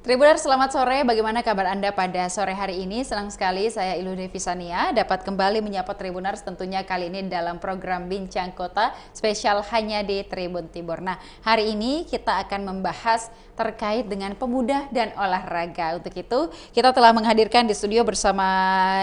Tribuners, selamat sore. Bagaimana kabar Anda pada sore hari ini? Senang sekali saya Ilu Devisania dapat kembali menyapa Tribuners tentunya kali ini dalam program Bincang Kota spesial hanya di Tribun Timur. Nah, hari ini kita akan membahas terkait dengan pemuda dan olahraga. Untuk itu, kita telah menghadirkan di studio bersama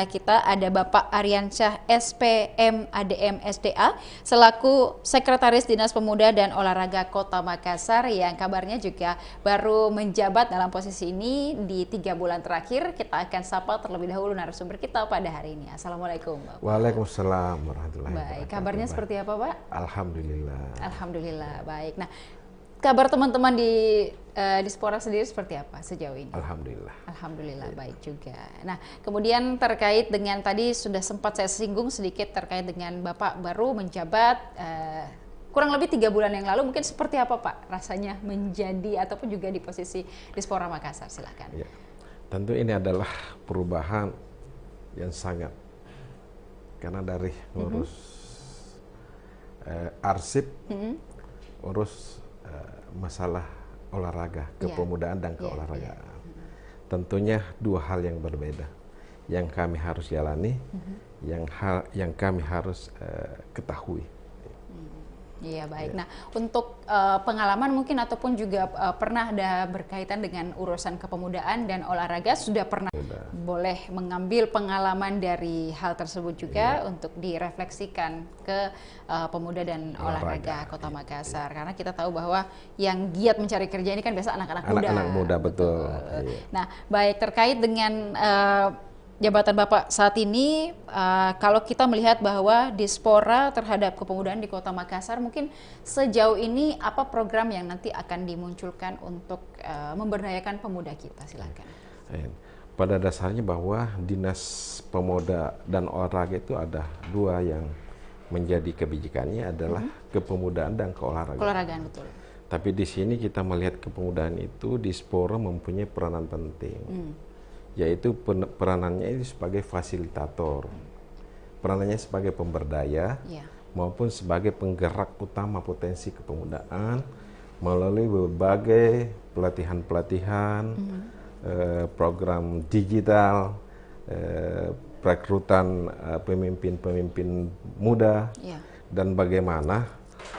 kita ada Bapak Aryansyah SPM ADM SDA selaku Sekretaris Dinas Pemuda dan Olahraga Kota Makassar yang kabarnya juga baru menjabat dalam posisi ini di 3 bulan terakhir. Kita akan sapa terlebih dahulu narasumber kita pada hari ini. Assalamualaikum, Bapak. Waalaikumsalam warahmatullahi wabarakatuh. Baik, kabarnya seperti apa, Pak? Alhamdulillah. Alhamdulillah, baik. Nah, kabar teman-teman di Dispora sendiri seperti apa sejauh ini? Alhamdulillah. Alhamdulillah, baik juga. Nah, kemudian terkait dengan tadi sudah sempat saya singgung sedikit terkait dengan Bapak baru menjabat kurang lebih 3 bulan yang lalu, mungkin seperti apa Pak rasanya menjadi ataupun juga di posisi Dispora Makassar, silakan. Ya, tentu ini adalah perubahan yang sangat, karena dari ngurus arsip, urus masalah olahraga, kepemudaan dan keolahragaan. Tentunya dua hal yang berbeda, yang kami harus jalani, yang kami harus ketahui. Iya, baik. Nah, untuk pengalaman mungkin ataupun juga pernah ada berkaitan dengan urusan kepemudaan dan olahraga, sudah pernah boleh mengambil pengalaman dari hal tersebut juga untuk direfleksikan ke pemuda dan olahraga Kota Makassar. Karena kita tahu bahwa yang giat mencari kerja ini kan biasa anak-anak muda. Anak-anak muda, betul. Nah, baik, terkait dengan jabatan Bapak saat ini, kalau kita melihat bahwa Dispora terhadap kepemudaan di Kota Makassar, mungkin sejauh ini apa program yang nanti akan dimunculkan untuk memberdayakan pemuda kita? Silakan. Pada dasarnya bahwa Dinas Pemuda dan Olahraga itu ada dua yang menjadi kebijakannya adalah kepemudaan dan keolahragaan. Keolahragaan, betul. Tapi di sini kita melihat kepemudaan itu Dispora mempunyai peranan penting. Yaitu peranannya itu sebagai fasilitator, peranannya sebagai pemberdaya, maupun sebagai penggerak utama potensi kepemudaan melalui berbagai pelatihan-pelatihan, program digital, perekrutan pemimpin-pemimpin muda, dan bagaimana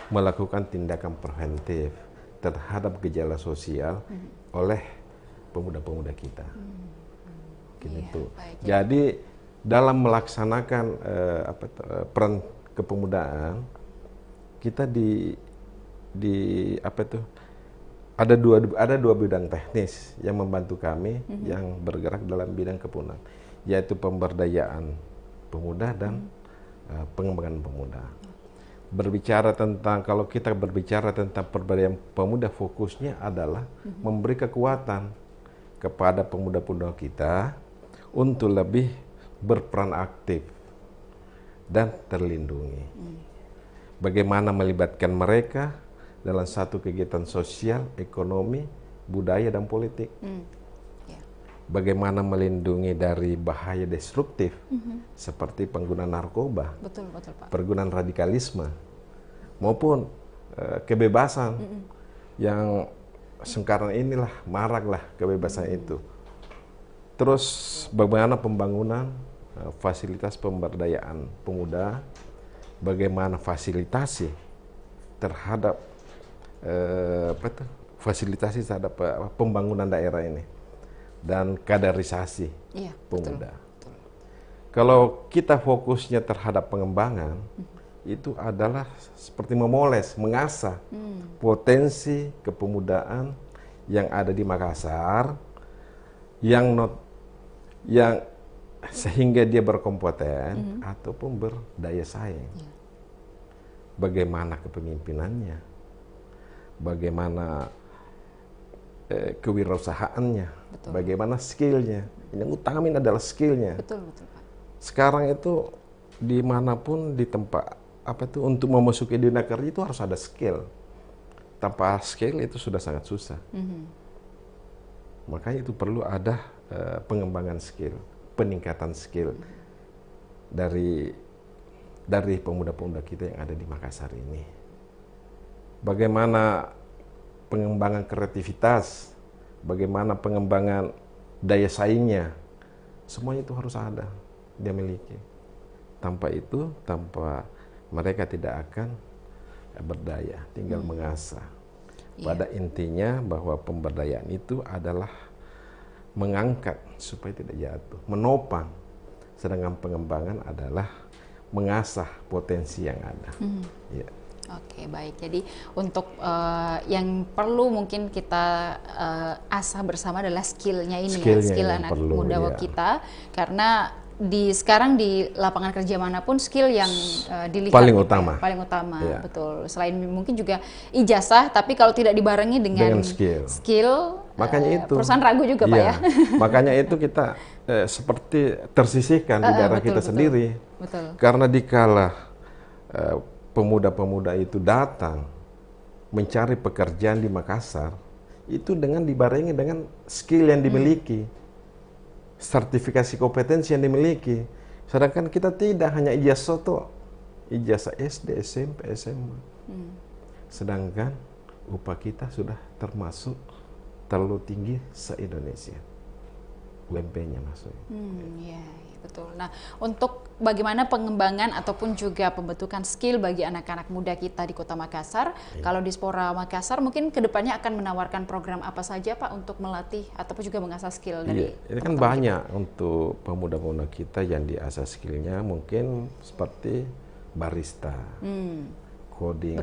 melakukan tindakan preventif terhadap gejala sosial oleh pemuda-pemuda kita. Jadi dalam melaksanakan peran kepemudaan kita ada dua bidang teknis yang membantu kami yang bergerak dalam bidang kepemudaan, yaitu pemberdayaan pemuda dan pengembangan pemuda. Kalau kita berbicara tentang pemberdayaan pemuda, fokusnya adalah memberi kekuatan kepada pemuda-pemuda kita untuk lebih berperan aktif dan terlindungi. Bagaimana melibatkan mereka dalam satu kegiatan sosial, ekonomi, budaya, dan politik. Bagaimana melindungi dari bahaya destruktif seperti penggunaan narkoba, Pak. penggunaan radikalisme, maupun kebebasan yang sekarang inilah maraklah kebebasan itu. Terus bagaimana pembangunan fasilitas pemberdayaan pemuda, bagaimana fasilitasi terhadap pembangunan daerah ini, dan kaderisasi pemuda. Betul. Kalau kita fokusnya terhadap pengembangan, itu adalah seperti memoles, mengasah potensi kepemudaan yang ada di Makassar, yang sehingga dia berkompeten ataupun berdaya saing. Bagaimana kepemimpinannya, bagaimana kewirausahaannya, bagaimana skillnya. Yang utama ini adalah skillnya. Betul, Pak. Sekarang itu dimanapun di tempat untuk memasuki dunia kerja itu harus ada skill. Tanpa skill itu sudah sangat susah. Makanya itu perlu ada pengembangan skill, peningkatan skill dari pemuda-pemuda kita yang ada di Makassar ini. Bagaimana pengembangan kreativitas bagaimana pengembangan daya saingnya, semuanya itu harus ada dia miliki. Tanpa itu, tanpa mereka tidak akan berdaya, tinggal mengasah. Pada intinya bahwa pemberdayaan itu adalah mengangkat supaya tidak jatuh, menopang. Sedangkan pengembangan adalah mengasah potensi yang ada. Ya. Oke, baik. Jadi untuk yang perlu mungkin kita asah bersama adalah skillnya ini, skill anak muda kita, karena sekarang di lapangan kerja manapun skill yang dilihat paling utama. Paling utama, betul. Selain mungkin juga ijazah, tapi kalau tidak dibarengi dengan skill, makanya itu perusahaan ragu juga, Pak, ya. Makanya itu kita seperti tersisihkan di daerah kita sendiri. Betul. Karena dikala pemuda-pemuda itu datang mencari pekerjaan di Makassar, itu dengan dibarengi dengan skill yang dimiliki, sertifikasi kompetensi yang dimiliki. Sedangkan kita tidak hanya ijazah toh, ijazah SD, SMP, SMA. Sedangkan upah kita sudah termasuk terlalu tinggi se-Indonesia. UMP-nya maksudnya. Ya, betul. Nah, untuk bagaimana pengembangan ataupun juga pembentukan skill bagi anak-anak muda kita di Kota Makassar, kalau Dispora Makassar mungkin kedepannya akan menawarkan program apa saja, Pak, untuk melatih ataupun juga mengasah skill dari ini kan banyak untuk pemuda-pemuda kita yang diasah skillnya, mungkin seperti barista, coding,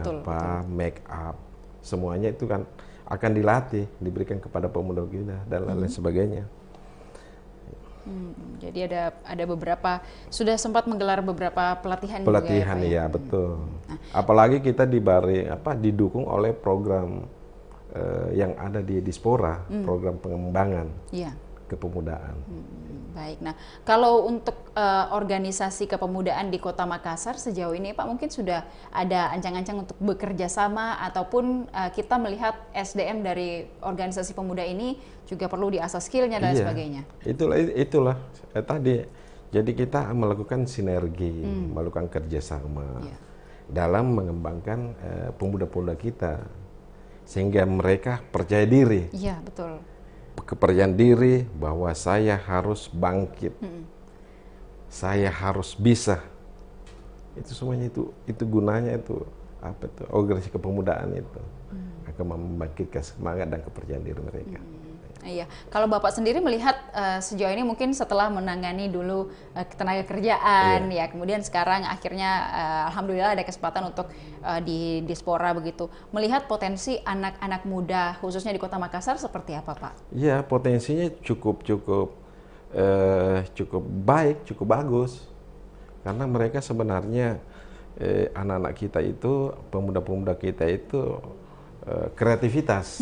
make up, semuanya itu kan akan dilatih, diberikan kepada pemuda kita dan lain sebagainya. Jadi ada beberapa, sudah sempat menggelar beberapa pelatihan juga ya, Pak, ya, betul. Nah, apalagi kita didukung oleh program yang ada di Dispora, program pengembangan kepemudaan. Baik. Nah, kalau untuk organisasi kepemudaan di Kota Makassar sejauh ini, Pak, mungkin sudah ada ancang-ancang untuk bekerja sama ataupun kita melihat SDM dari organisasi pemuda ini juga perlu diasah skillnya dan sebagainya. Itulah tadi. Jadi kita melakukan sinergi, melakukan kerjasama dalam mengembangkan pemuda-pemuda kita sehingga mereka percaya diri. Iya, betul. Kepercayaan diri bahwa saya harus bangkit, saya harus bisa. Itu semuanya itu gunanya organisasi kepemudaan itu akan membangkitkan semangat dan kepercayaan diri mereka. Iya, kalau Bapak sendiri melihat sejauh ini mungkin setelah menangani dulu ketenaga kerjaan, ya kemudian sekarang akhirnya alhamdulillah ada kesempatan untuk di Dispora begitu. Melihat potensi anak-anak muda khususnya di Kota Makassar seperti apa, Pak? Iya, potensinya cukup baik, cukup bagus. Karena mereka sebenarnya anak-anak kita itu, pemuda-pemuda kita itu kreativitas.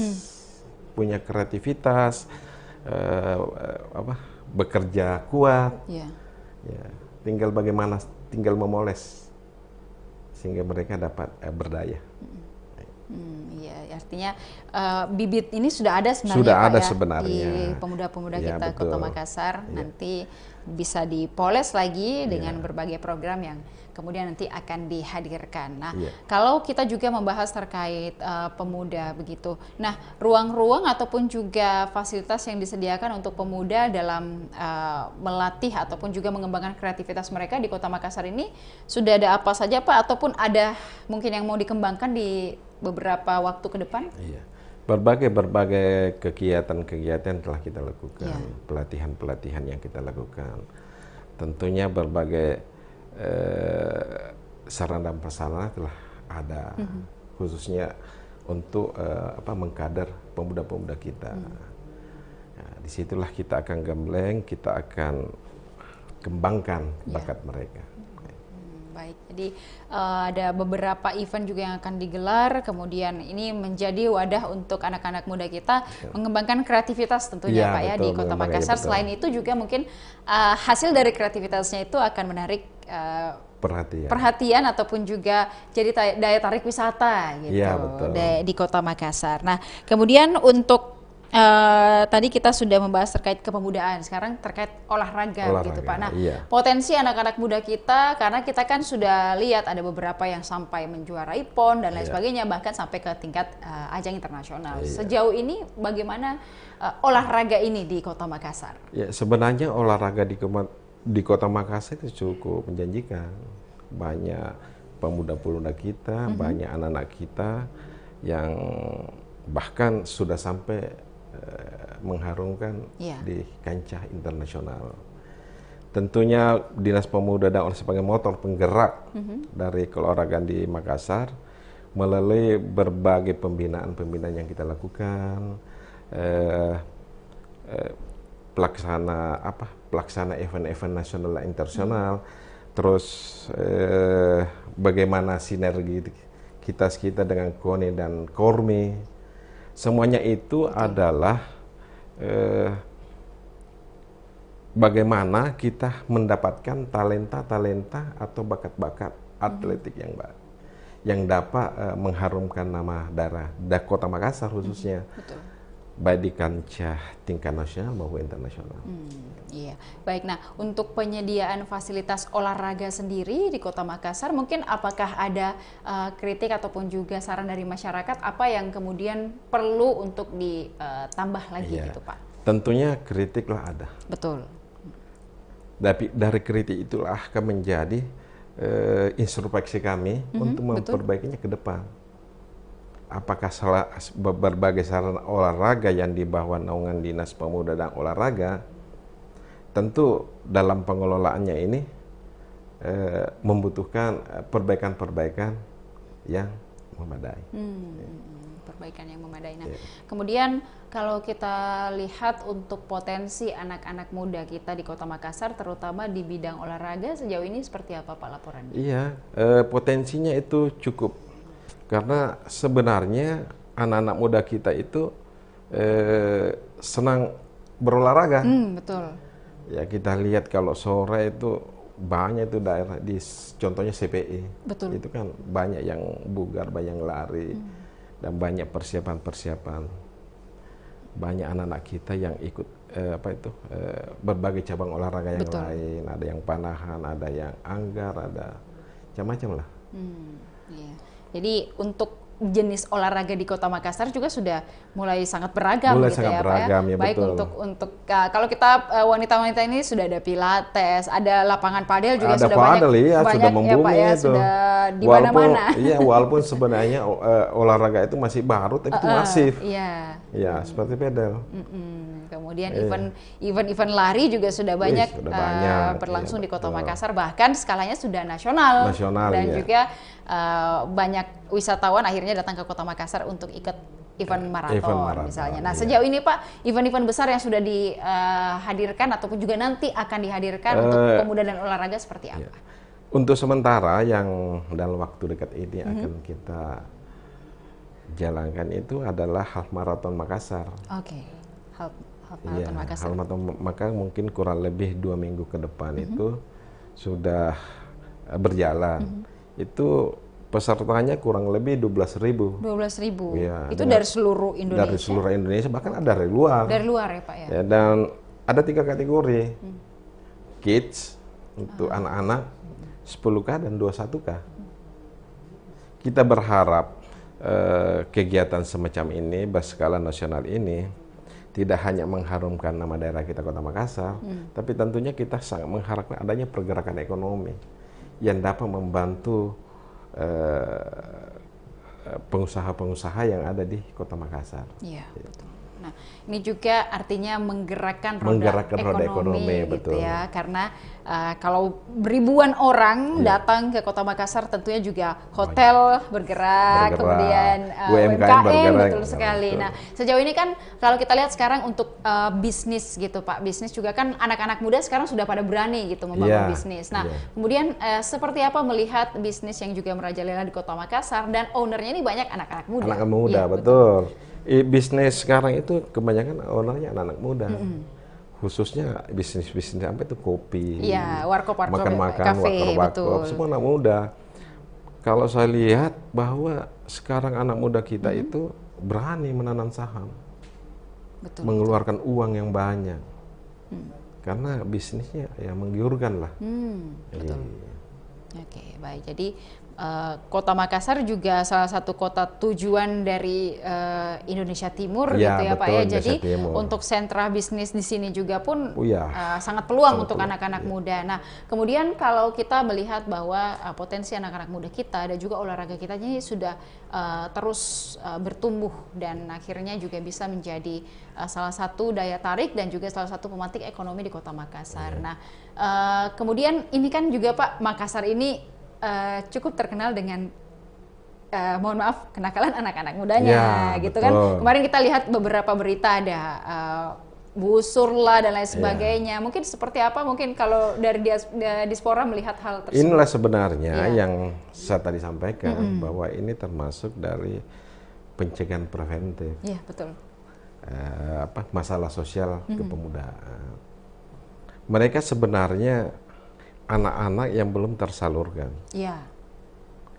Punya kreativitas, bekerja kuat, tinggal memoles sehingga mereka dapat berdaya. Artinya bibit ini sudah ada sebenarnya, sudah Pak, ada sebenarnya di pemuda-pemuda kita Kota Makassar. Nanti bisa dipoles lagi dengan berbagai program yang kemudian nanti akan dihadirkan. Nah, kalau kita juga membahas terkait pemuda begitu. Nah, ruang-ruang ataupun juga fasilitas yang disediakan untuk pemuda dalam melatih ataupun juga mengembangkan kreativitas mereka di Kota Makassar ini sudah ada apa saja, Pak? Ataupun ada mungkin yang mau dikembangkan di beberapa waktu ke depan? Iya. Berbagai kegiatan telah kita lakukan, pelatihan yang kita lakukan. Tentunya berbagai sarana dan prasarana telah ada, khususnya untuk mengkader pemuda-pemuda kita. Nah, disitulah kita akan gembleng, kita akan kembangkan bakat mereka. Baik, jadi ada beberapa event juga yang akan digelar, kemudian ini menjadi wadah untuk anak-anak muda kita mengembangkan kreativitas tentunya, Pak, ya, di Kota Makassar. Selain itu juga mungkin hasil dari kreativitasnya itu akan menarik perhatian ataupun juga jadi daya tarik wisata gitu di Kota Makassar. Nah, kemudian untuk Tadi kita sudah membahas terkait kepemudaan, sekarang terkait olahraga gitu Pak. Nah, iya. potensi anak-anak muda kita, karena kita kan sudah lihat ada beberapa yang sampai menjuarai PON dan lain Iya. sebagainya, bahkan sampai ke tingkat ajang internasional. Iya. Sejauh ini bagaimana olahraga ini di Kota Makassar? Ya, sebenarnya olahraga di Kota Makassar itu cukup menjanjikan. Banyak pemuda-pemuda kita, banyak anak-anak kita yang bahkan sudah sampai mengharumkan Iya. di kancah internasional. Tentunya Dinas Pemuda dan Olahraga sebagai motor penggerak dari keolahragaan di Makassar melalui berbagai pembinaan-pembinaan yang kita lakukan, pelaksana event-event nasional dan internasional, terus bagaimana sinergi kita dengan KONI dan KORMI. Semuanya itu adalah bagaimana kita mendapatkan talenta-talenta atau bakat-bakat atletik yang dapat mengharumkan nama daerah Kota Makassar khususnya. Betul. Baik di kancah tingkat nasional maupun internasional. Iya, baik. Nah, untuk penyediaan fasilitas olahraga sendiri di Kota Makassar, mungkin apakah ada kritik ataupun juga saran dari masyarakat apa yang kemudian perlu untuk ditambah lagi Iya. gitu Pak? Tentunya kritiklah ada. Betul. Tapi dari kritik itulah akan menjadi introspeksi kami untuk memperbaikinya ke depan. Apakah berbagai sarana olahraga yang di bawah naungan Dinas Pemuda dan Olahraga, tentu dalam pengelolaannya ini membutuhkan perbaikan-perbaikan yang memadai. Perbaikan yang memadai. Nah, Iya. kemudian kalau kita lihat untuk potensi anak-anak muda kita di Kota Makassar, terutama di bidang olahraga, sejauh ini seperti apa Pak laporannya? Iya, potensinya itu cukup. Karena sebenarnya anak-anak muda kita itu senang berolahraga. Betul. Ya kita lihat kalau sore itu banyak itu daerah contohnya CPI. Betul. Itu kan banyak yang bugar, banyak yang lari dan banyak persiapan-persiapan. Banyak anak-anak kita yang ikut berbagai cabang olahraga yang lain. Ada yang panahan, ada yang anggar, ada macam-macam lah. Iya. Jadi untuk jenis olahraga di Kota Makassar juga sudah mulai sangat beragam gitu sangat ya beragam, Pak ya. ya, Baik betul. untuk kalau kita wanita-wanita ini sudah ada pilates, ada lapangan padel juga Ada sudah padel, banyak, iya, sudah ya Pak membumi ya, itu. sudah di mana-mana. Iya, walaupun sebenarnya olahraga itu masih baru, tapi itu masif. Iya. Ya, seperti pedal. Kemudian event lari juga sudah banyak, sudah banyak, berlangsung iya, di Kota betul. Makassar, bahkan skalanya sudah nasional. Dan iya. juga banyak wisatawan akhirnya datang ke Kota Makassar untuk ikut event maraton misalnya. Nah, iya. sejauh ini Pak, event-event besar yang sudah dihadirkan ataupun juga nanti akan dihadirkan untuk pemuda dan olahraga seperti apa? Iya. Untuk sementara yang dalam waktu dekat ini akan kita jalankan itu adalah Half Marathon Makassar. Oke. Half Iya, Marathon Makassar. Half Marathon Makassar mungkin kurang lebih 2 minggu ke depan itu sudah berjalan. Itu pesertanya kurang lebih 12.000. 12.000. Iya, Itu dari seluruh Indonesia. Dari seluruh Indonesia, bahkan ada dari luar. Dari luar ya Pak ya. Ya, dan ada 3 kategori. Kids untuk anak-anak, 10K dan 21K. Kita berharap kegiatan semacam ini berskala nasional ini tidak hanya mengharumkan nama daerah kita Kota Makassar, tapi tentunya kita sangat mengharapkan adanya pergerakan ekonomi yang dapat membantu pengusaha-pengusaha yang ada di Kota Makassar. Iya, betul. Nah, ini juga artinya menggerakkan roda ekonomi gitu betul. ya, karena kalau ribuan orang datang ke Kota Makassar, tentunya juga hotel bergerak, kemudian UMKM bergerak, betul sekali. Betul. Nah, sejauh ini kan kalau kita lihat sekarang untuk bisnis gitu Pak, bisnis juga kan anak-anak muda sekarang sudah pada berani gitu membangun bisnis. Nah, kemudian seperti apa melihat bisnis yang juga merajalela di Kota Makassar dan ownernya ini banyak anak-anak muda. Anak muda, betul. Bisnis sekarang itu kebanyakan ownernya anak-anak muda. Khususnya bisnis-bisnis apa itu kopi, warkop, makan-makan, kafe, warkop, semua anak muda. Kalau saya lihat bahwa sekarang anak muda kita itu berani menanam saham. betul. mengeluarkan uang yang banyak. Karena bisnisnya ya menggiurkan lah. Betul. Iya. Oke, baik. Jadi Kota Makassar juga salah satu kota tujuan dari Indonesia Timur Ya, gitu ya Pak betul, ya. Indonesia Jadi Timur. untuk sentra bisnis di sini juga pun Ya. sangat peluang Sangat untuk peluang, anak-anak iya. muda. Nah, kemudian kalau kita melihat bahwa potensi anak-anak muda kita dan juga olahraga kita ini sudah terus bertumbuh dan akhirnya juga bisa menjadi salah satu daya tarik dan juga salah satu pemantik ekonomi di Kota Makassar. Nah, kemudian ini kan juga Pak, Makassar ini cukup terkenal dengan mohon maaf kenakalan anak-anak mudanya Ya, gitu betul. kan. Kemarin kita lihat beberapa berita ada busur lah dan lain sebagainya. Mungkin seperti apa mungkin kalau dari diaspora melihat hal tersebut? Inilah sebenarnya Iya. yang saya tadi sampaikan, bahwa ini termasuk dari pencegahan preventif. Iya, betul. Masalah sosial kepemudaan. Mereka sebenarnya anak-anak yang belum tersalurkan. Iya.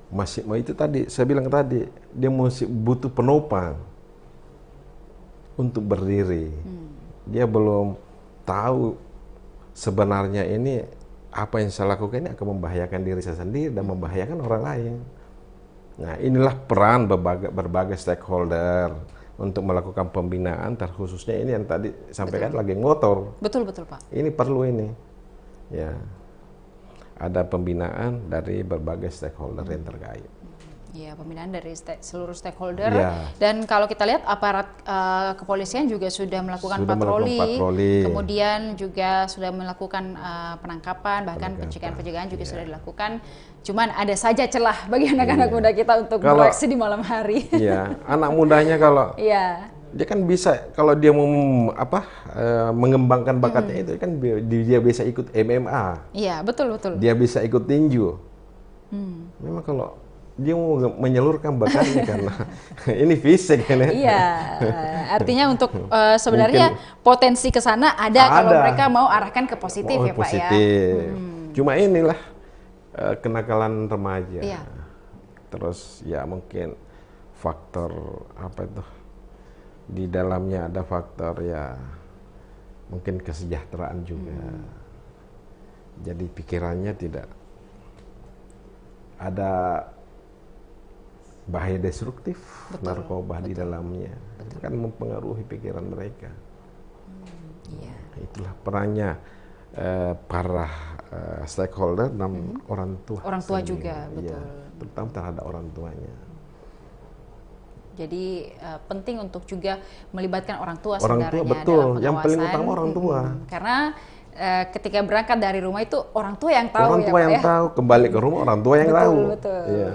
Masih itu tadi saya bilang tadi, dia masih butuh penopang untuk berdiri. Dia belum tahu sebenarnya ini apa yang saya lakukan ini akan membahayakan diri saya sendiri dan membahayakan orang lain. Nah, inilah peran berbagai stakeholder untuk melakukan pembinaan, terkhususnya ini yang tadi sampaikan lagi motor. Betul Pak. Ini perlu ini. Ya. Ada pembinaan dari berbagai stakeholder yang terkait. Iya, pembinaan dari seluruh stakeholder. Ya. Dan kalau kita lihat aparat kepolisian juga sudah melakukan patroli, kemudian juga sudah melakukan penangkapan, bahkan pencegahan juga sudah dilakukan. Cuman ada saja celah bagi anak-anak muda kita untuk beraksi di malam hari. Iya, anak mudanya kalau dia kan bisa, kalau dia mau mengembangkan bakatnya itu kan dia bisa ikut MMA. Iya, betul. Dia bisa ikut tinju. Memang kalau dia mau menyalurkan bakatnya karena ini fisik kan ya. Iya, artinya untuk sebenarnya potensi ke sana ada kalau mereka mau arahkan ke positif ya Pak ya. Cuma inilah kenakalan remaja. Iya. Terus ya mungkin faktor apa itu, di dalamnya ada faktor ya mungkin kesejahteraan juga. Jadi pikirannya tidak ada bahaya destruktif, narkoba di dalamnya. Itu kan mempengaruhi pikiran mereka. Iya. Itulah perannya para stakeholder dan orang tua. Orang tua sendiri. juga, betul. Ya, terutama terhadap orang tuanya. Jadi penting untuk juga melibatkan orang tua Orang sebenarnya tua, betul. dalam pengawasan. Yang paling utama orang tua. Karena ketika berangkat dari rumah itu orang tua yang tahu Orang tua ya, yang Pak, tahu, kembali ke rumah orang tua yang tahu. Betul. Iya.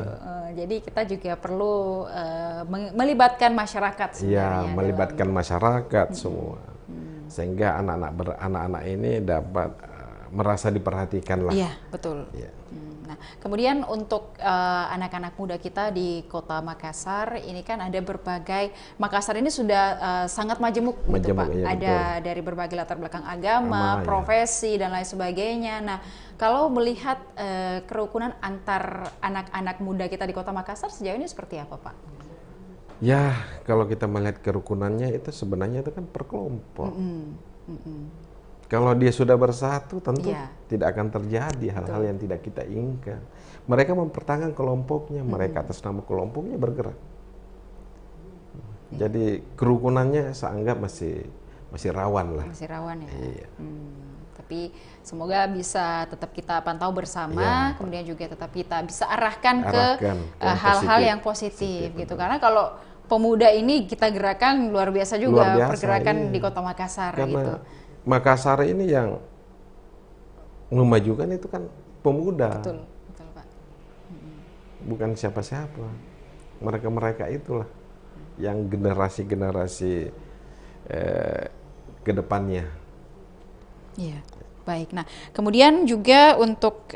Jadi kita juga perlu melibatkan masyarakat sebenarnya. Iya, melibatkan masyarakat semua. Sehingga anak-anak ini dapat merasa diperhatikan lah. Iya, betul. Iya. Nah, kemudian untuk anak-anak muda kita di Kota Makassar, ini kan ada berbagai, Makassar ini sudah sangat majemuk gitu Pak. Iya, ada betul. dari berbagai latar belakang agama, profesi dan lain sebagainya. Nah, kalau melihat kerukunan antar anak-anak muda kita di Kota Makassar sejauh ini seperti apa Pak? Ya, kalau kita melihat kerukunannya itu sebenarnya itu kan per kelompok. Kalau dia sudah bersatu, tentu tidak akan terjadi hal-hal yang tidak kita inginkan. Mereka mempertahankan kelompoknya, mereka atas nama kelompoknya bergerak. Jadi kerukunannya saya anggap masih rawan lah. Masih rawan ya. Iya. Tapi semoga bisa tetap kita pantau bersama, kemudian juga tetap kita bisa arahkan ke hal-hal yang positif gitu. Karena kalau pemuda ini kita gerakan luar biasa juga, pergerakan di Kota Makassar. Karena gitu. Makassar ini yang memajukan itu kan pemuda. Betul Pak. Bukan siapa-siapa. Mereka-mereka itulah yang generasi-generasi ke depannya. Iya, baik. Nah, kemudian juga untuk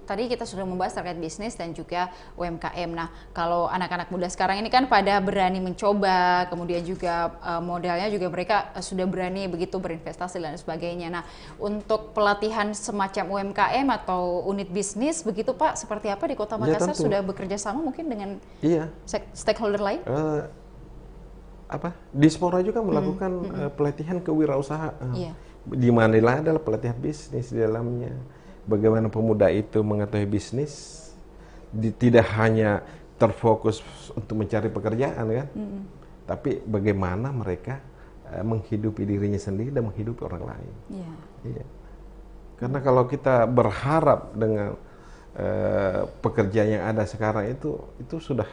tadi kita sudah membahas terkait bisnis dan juga UMKM. Nah, kalau anak-anak muda sekarang ini kan pada berani mencoba, kemudian juga modalnya juga mereka sudah berani begitu berinvestasi dan sebagainya. Nah, untuk pelatihan semacam UMKM atau unit bisnis begitu Pak, seperti apa di Kota Makassar? Sudah bekerja sama mungkin dengan stakeholder lain? Dispora juga melakukan pelatihan kewirausahaan. Di mana adalah pelatihan bisnis di dalamnya. Bagaimana pemuda itu mengetahui bisnis, tidak hanya terfokus untuk mencari pekerjaan kan, tapi bagaimana mereka menghidupi dirinya sendiri dan menghidupi orang lain. Iya. Karena kalau kita berharap dengan pekerjaan yang ada sekarang itu sudah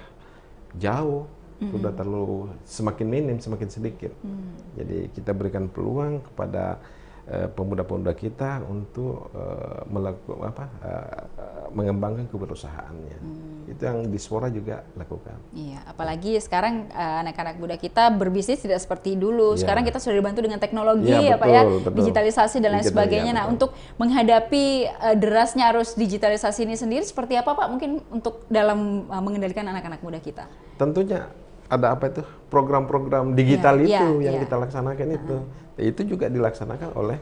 jauh, sudah terlalu semakin minim, semakin sedikit. Jadi kita berikan peluang kepada pemuda-pemuda kita untuk mengembangkan kewirausahaannya. Itu yang Dispora juga lakukan. Iya, apalagi sekarang anak-anak muda kita berbisnis tidak seperti dulu. Sekarang kita sudah dibantu dengan teknologi, betul. Digitalisasi dan lain sebagainya. Nah, untuk menghadapi derasnya arus digitalisasi ini sendiri, seperti apa Pak? Mungkin untuk dalam mengendalikan anak-anak muda kita. Tentunya ada program-program digital yang kita laksanakan itu. Itu juga dilaksanakan oleh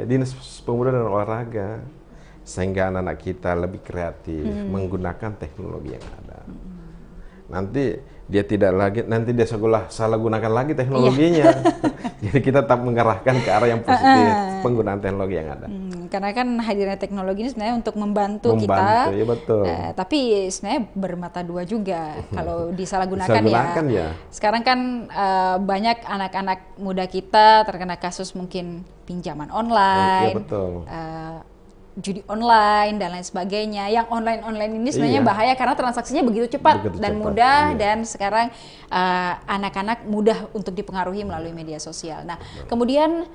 Dinas Pemuda dan Olahraga, sehingga anak-anak kita lebih kreatif menggunakan teknologi yang ada. Nanti dia salah gunakan lagi teknologinya. Jadi kita tetap mengarahkan ke arah yang positif, penggunaan teknologi yang ada. Karena kan hadirnya teknologi ini sebenarnya untuk membantu kita, ya betul. Tapi sebenarnya bermata dua juga. Kalau disalahgunakan ya. Sekarang kan banyak anak-anak muda kita terkena kasus mungkin pinjaman online, betul. Judi online dan lain sebagainya. Yang online ini sebenarnya bahaya karena transaksinya begitu cepat dan mudah, dan sekarang anak-anak mudah untuk dipengaruhi melalui media sosial. Nah, kemudian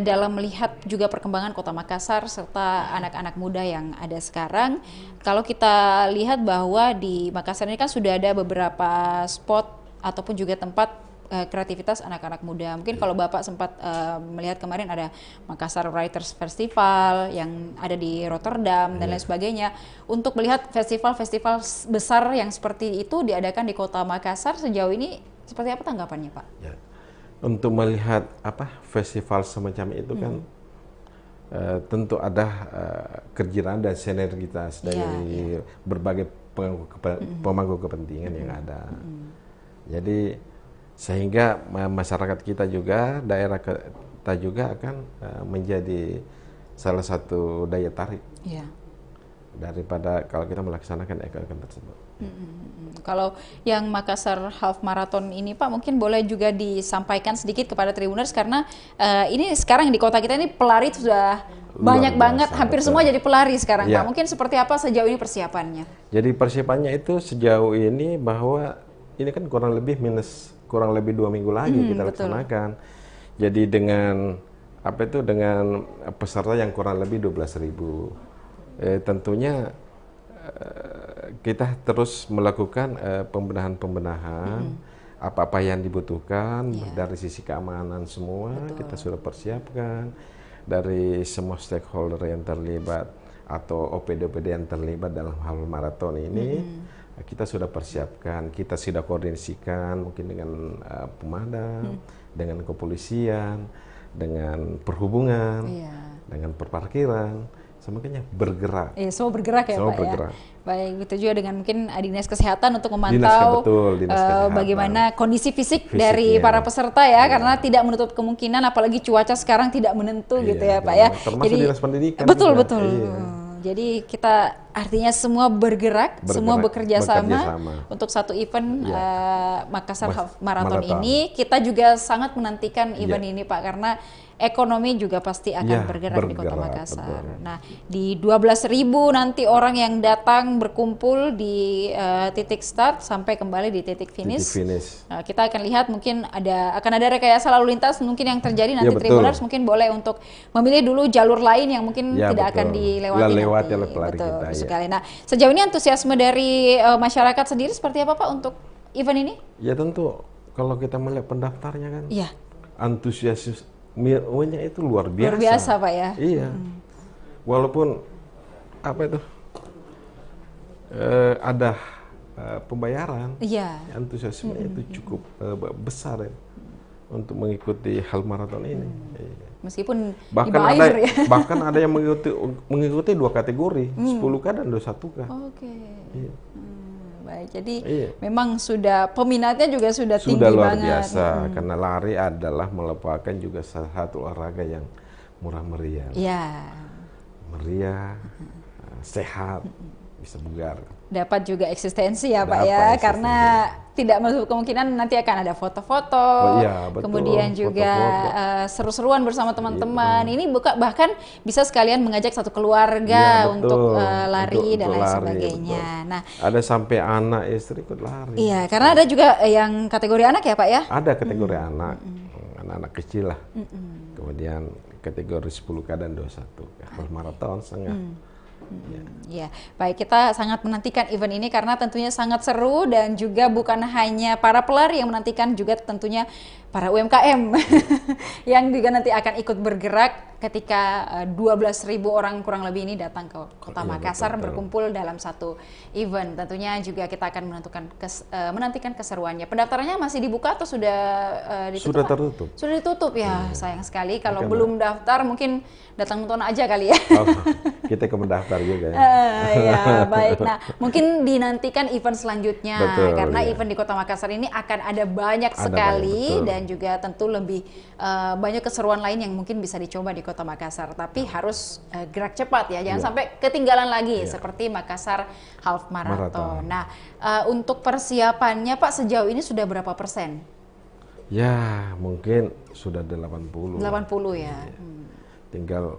dalam melihat juga perkembangan Kota Makassar serta anak-anak muda yang ada sekarang, kalau kita lihat bahwa di Makassar ini kan sudah ada beberapa spot ataupun juga tempat kreativitas anak-anak muda. Mungkin kalau Bapak sempat melihat kemarin ada Makassar Writers Festival yang ada di Rotterdam dan lain sebagainya. Untuk melihat festival-festival besar yang seperti itu diadakan di Kota Makassar, sejauh ini seperti apa tanggapannya Pak? Ya. Untuk melihat festival semacam itu kan tentu ada kerjaan dan sinergitas dari berbagai pemangku kepentingan yang ada. Jadi sehingga masyarakat kita juga, daerah kita juga akan menjadi salah satu daya tarik daripada kalau kita melaksanakan event tersebut. Kalau yang Makassar Half Marathon ini Pak, mungkin boleh juga disampaikan sedikit kepada Tribuners, karena ini sekarang di kota kita ini pelari sudah banyak banget, hampir semua jadi pelari sekarang Pak. Mungkin seperti apa sejauh ini persiapannya? Jadi persiapannya itu sejauh ini bahwa ini kan kurang lebih 2 minggu lagi kita laksanakan. Jadi dengan dengan peserta yang kurang lebih 12.000. Tentunya kita terus melakukan pembenahan apa-apa yang dibutuhkan dari sisi keamanan semua. Kita sudah persiapkan dari semua stakeholder yang terlibat atau OPD-OPD yang terlibat dalam hal maraton ini. Kita sudah persiapkan, kita sudah koordinasikan mungkin dengan pemadam, dengan kepolisian, dengan perhubungan, dengan perparkiran, semuanya bergerak. Semua bergerak ya semua Pak bergerak. Ya. Baik, itu juga dengan mungkin Dinas Kesehatan untuk memantau bagaimana kondisi fisik dari para peserta karena tidak menutup kemungkinan, apalagi cuaca sekarang tidak menentu gitu ya Pak ya. Termasuk Dinas Pendidikan. Betul. Jadi kita artinya semua bergerak, semua bekerja sama untuk satu event Makassar Half Marathon ini. Kita juga sangat menantikan event ini Pak, karena ekonomi juga pasti akan bergerak di Kota Makassar. Nah, di 12.000 nanti orang yang datang berkumpul di titik start sampai kembali di titik finish. Kita akan lihat mungkin akan ada rekayasa lalu lintas mungkin yang terjadi nanti. Tribuners mungkin boleh untuk memilih dulu jalur lain yang mungkin tidak akan dilewati nanti. Betul sekali. Nah, sejauh ini antusiasme dari masyarakat sendiri seperti apa Pak untuk event ini? Ya tentu kalau kita melihat pendaftarnya kan, antusiasmenya itu luar biasa. Luar biasa Pak ya. Iya. Walaupun ada pembayaran, antusiasmenya itu cukup besar ya untuk mengikuti hal maraton ini. Meskipun bahkan ada yang mengikuti 2 kategori, 10K dan 21K. baik. Jadi memang sudah peminatnya juga sudah tinggi luar banget. biasa, karena lari adalah merupakan juga salah satu olahraga yang murah meriah. Ya. Meriah, sehat, bisa bugar. Dapat juga eksistensi ya Pak ya, karena tidak menutup kemungkinan nanti akan ada foto-foto, kemudian juga seru-seruan bersama teman-teman. Ini bahkan bisa sekalian mengajak satu keluarga untuk lari dan lain sebagainya. Nah, ada sampai anak istri ikut lari. Iya, karena ada juga yang kategori anak ya Pak ya? Ada kategori anak kecil lah. Kemudian kategori 10K dan 21, half marathon setengah. Ya, baik, kita sangat menantikan event ini karena tentunya sangat seru dan juga bukan hanya para pelari yang menantikan, juga tentunya para UMKM yang juga nanti akan ikut bergerak ketika 12.000 orang kurang lebih ini datang ke Kota Makassar berkumpul dalam satu event. Tentunya juga kita akan menantikan keseruannya. Pendaftarannya masih dibuka atau sudah ditutup? Sudah tertutup. Sudah ditutup ya, sayang sekali. Kalau belum daftar mungkin datang nonton aja kali ya. Kita ke mendaftar juga ya. Ya, baik. Nah, mungkin dinantikan event selanjutnya karena event di Kota Makassar ini akan ada banyak sekali dan juga tentu lebih banyak keseruan lain yang mungkin bisa dicoba di Kota Makassar. Tapi harus gerak cepat ya, jangan sampai ketinggalan lagi seperti Makassar Half Marathon. Nah, untuk persiapannya Pak sejauh ini sudah berapa persen? Ya, mungkin sudah 80. 80 ya. Tinggal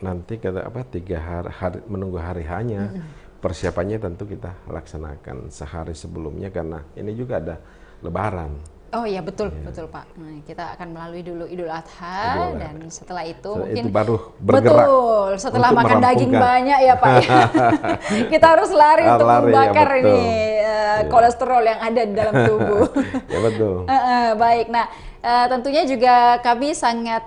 nanti 3 hari menunggu hari hanya. Persiapannya tentu kita laksanakan sehari sebelumnya karena ini juga ada Lebaran. Oh iya, betul Pak. Nah, kita akan melalui dulu Idul Adha dan setelah itu mungkin baru bergerak. Betul, setelah makan daging banyak ya Pak. Kita harus lari untuk membakar ini kolesterol yang ada di dalam tubuh. Ya betul. Baik, nah tentunya juga kami sangat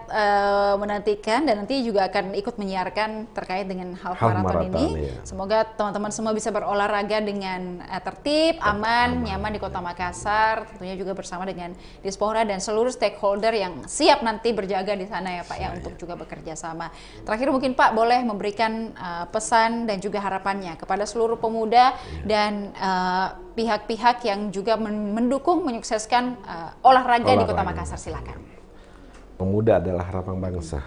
menantikan dan nanti juga akan ikut menyiarkan terkait dengan half marathon ini. Semoga teman-teman semua bisa berolahraga dengan tertib, aman, nyaman di Kota Makassar. Tentunya juga bersama dengan Dispora dan seluruh stakeholder yang siap nanti berjaga di sana ya Pak ya, untuk juga bekerja sama. Terakhir mungkin Pak boleh memberikan pesan dan juga harapannya kepada seluruh pemuda dan pihak-pihak yang juga mendukung menyukseskan olahraga di Kota Makassar. Silakan. Pemuda adalah harapan bangsa.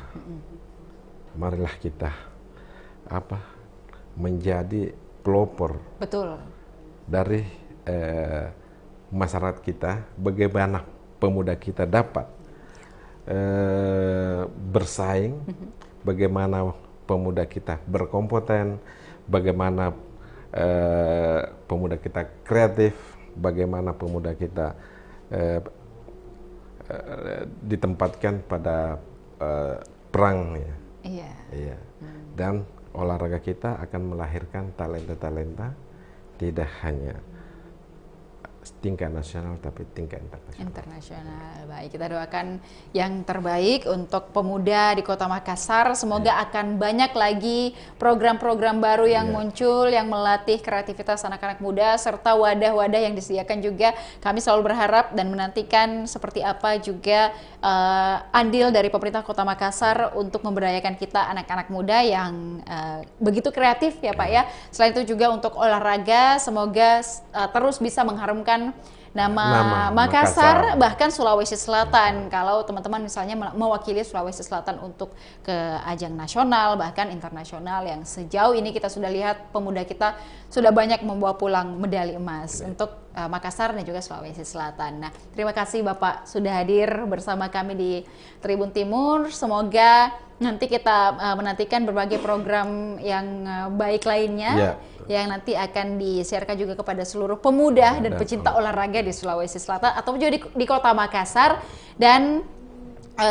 Marilah kita menjadi pelopor. Betul. Dari masyarakat kita, bagaimana pemuda kita dapat bersaing, bagaimana pemuda kita berkompeten, bagaimana pemuda kita kreatif, bagaimana pemuda kita ditempatkan pada perang ya. Iya. Dan olahraga kita akan melahirkan talenta-talenta tidak hanya tingkat nasional tapi tingkat internasional. Baik, kita doakan yang terbaik untuk pemuda di Kota Makassar. Semoga akan banyak lagi program-program baru yang muncul yang melatih kreativitas anak-anak muda serta wadah-wadah yang disediakan juga. Kami selalu berharap dan menantikan seperti apa juga andil dari pemerintah Kota Makassar untuk memberdayakan kita anak-anak muda yang begitu kreatif ya Pak ya. Selain itu juga untuk olahraga, semoga terus bisa mengharumkan nama Makassar, bahkan Sulawesi Selatan. Kalau teman-teman misalnya mewakili Sulawesi Selatan untuk ke ajang nasional, bahkan internasional yang sejauh ini kita sudah lihat pemuda kita sudah banyak membawa pulang medali emas untuk Makassar dan juga Sulawesi Selatan. Nah, terima kasih Bapak sudah hadir bersama kami di Tribun Timur. Semoga nanti kita menantikan berbagai program yang baik lainnya yang nanti akan disiarkan juga kepada seluruh pemuda dan pecinta olahraga di Sulawesi Selatan atau juga di Kota Makassar. Dan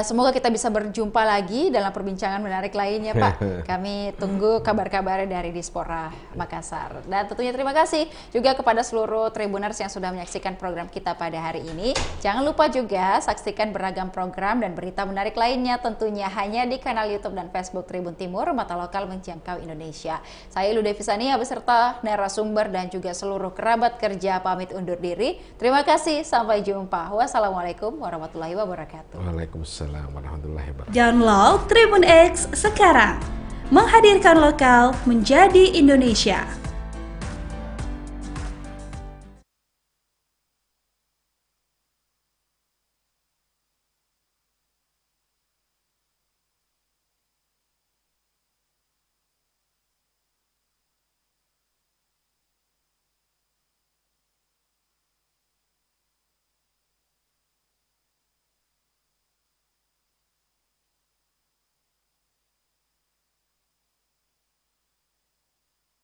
semoga kita bisa berjumpa lagi dalam perbincangan menarik lainnya Pak. Kami tunggu kabar-kabarnya dari Dispora Makassar. Dan tentunya terima kasih juga kepada seluruh Tribuners yang sudah menyaksikan program kita pada hari ini. Jangan lupa juga saksikan beragam program dan berita menarik lainnya tentunya hanya di kanal YouTube dan Facebook Tribun Timur, mata lokal menjangkau Indonesia. Saya Ilu Devisania beserta narasumber dan juga seluruh kerabat kerja pamit undur diri. Terima kasih, sampai jumpa. Wassalamualaikum warahmatullahi wabarakatuh. Waalaikumsalam warahmatullahi wabarakatuh. Download Tribun X sekarang, menghadirkan lokal menjadi Indonesia.